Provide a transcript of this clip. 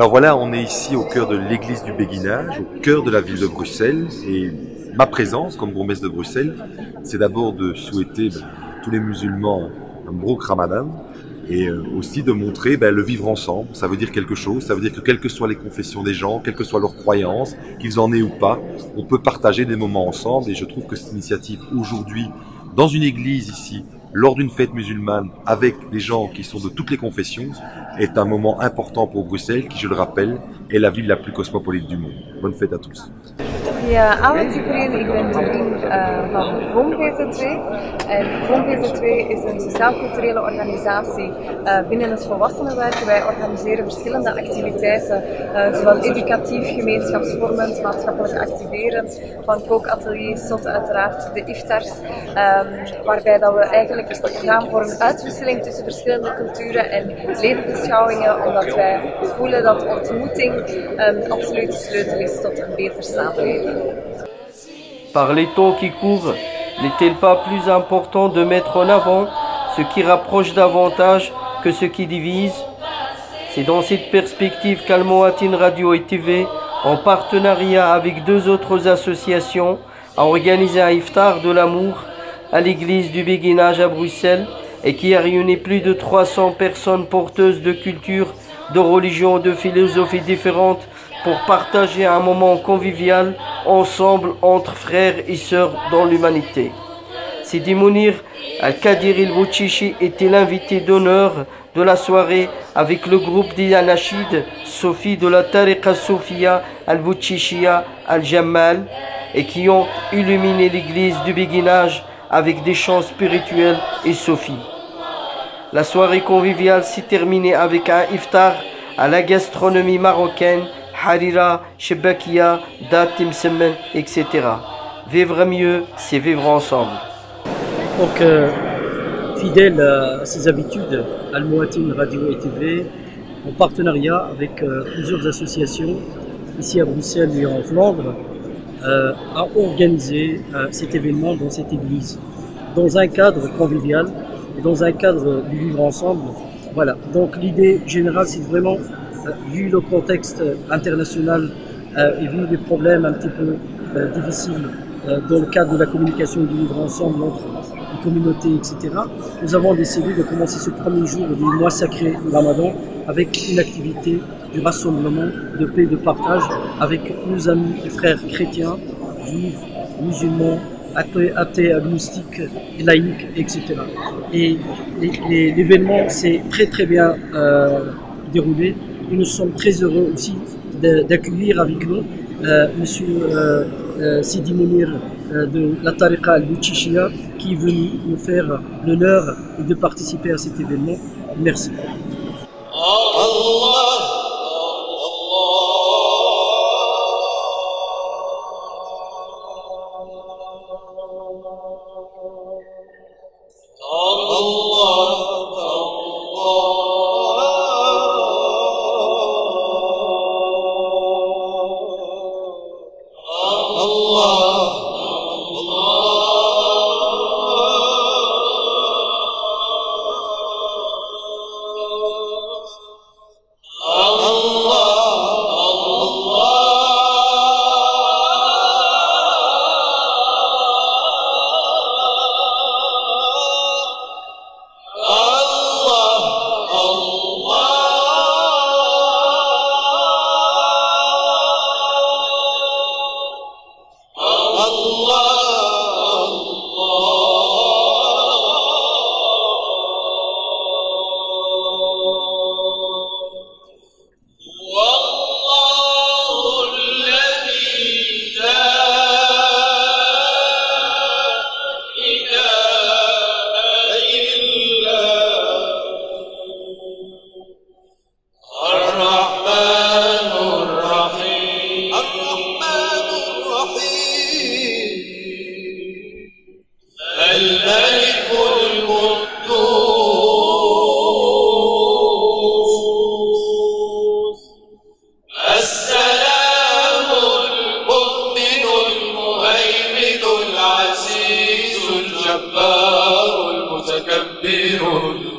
Alors voilà, on est ici au cœur de l'église du Béguinage, au cœur de la ville de Bruxelles, et ma présence comme bourgmestre de Bruxelles, c'est d'abord de souhaiter à tous les musulmans un Mabrouk Ramadan, et aussi de montrer le vivre ensemble. Ça veut dire quelque chose, ça veut dire que quelles que soient les confessions des gens, quelles que soient leurs croyances, qu'ils en aient ou pas, on peut partager des moments ensemble, et je trouve que cette initiative aujourd'hui, dans une église ici, lors d'une fête musulmane, avec des gens qui sont de toutes les confessions, est un moment important pour Bruxelles, qui, je le rappelle, est la ville la plus cosmopolite du monde. Bonne fête à tous. Ja, avond iedereen. Ik ben Doreen van VomVZ2. En VomVZ2 is een sociaal-culturele organisatie binnen het volwassenenwerk. Wij organiseren verschillende activiteiten, zowel educatief, gemeenschapsvormend, maatschappelijk activerend, van kookateliers tot uiteraard de iftars, waarbij dat we eigenlijk gaan voor een uitwisseling tussen verschillende culturen en levensbeschouwingen, omdat wij voelen dat ontmoeting een absolute sleutel is tot een beter samenleven. Par les temps qui courent, n'est-il pas plus important de mettre en avant ce qui rapproche davantage que ce qui divise? C'est dans cette perspective qu'Al Mouatin Radio et TV, en partenariat avec deux autres associations, a organisé un iftar de l'amour à l'église du Béguinage à Bruxelles et qui a réuni plus de 300 personnes porteuses de culture, de religions, de philosophies différentes pour partager un moment convivial ensemble entre frères et sœurs dans l'humanité. Sidi Mounir Al-Kadir El-Bouchichi était l'invité d'honneur de la soirée avec le groupe d'Anachid Sophie de la Tariqa Sophia Al-Bouchichia Al-Jammal et qui ont illuminé l'église du Béguinage avec des chants spirituels et Sophie. La soirée conviviale s'est terminée avec un iftar à la gastronomie marocaine, Harira, Shebakia, Datim Semen, etc. Vivre mieux, c'est vivre ensemble. Donc, fidèle à ses habitudes, Al Mouatin Radio et TV, en partenariat avec plusieurs associations ici à Bruxelles et en Flandre, a organisé cet événement dans cette église, dans un cadre convivial et dans un cadre du vivre ensemble. Voilà, donc l'idée générale, c'est vraiment, vu le contexte international et vu les problèmes un petit peu difficiles dans le cadre de la communication et du vivre ensemble entre les communautés, etc., nous avons décidé de commencer ce premier jour du mois sacré Ramadan avec une activité du rassemblement, de paix, de partage avec nos amis et frères chrétiens, juifs, musulmans, athées, agnostiques, laïcs, etc. Et l'événement s'est très bien déroulé et nous sommes très heureux aussi d'accueillir avec nous Monsieur Sidi Mounir de la Tariqa Al-Bouchichia qui est venu nous faire l'honneur de participer à cet événement. Merci. الجبار المتكبر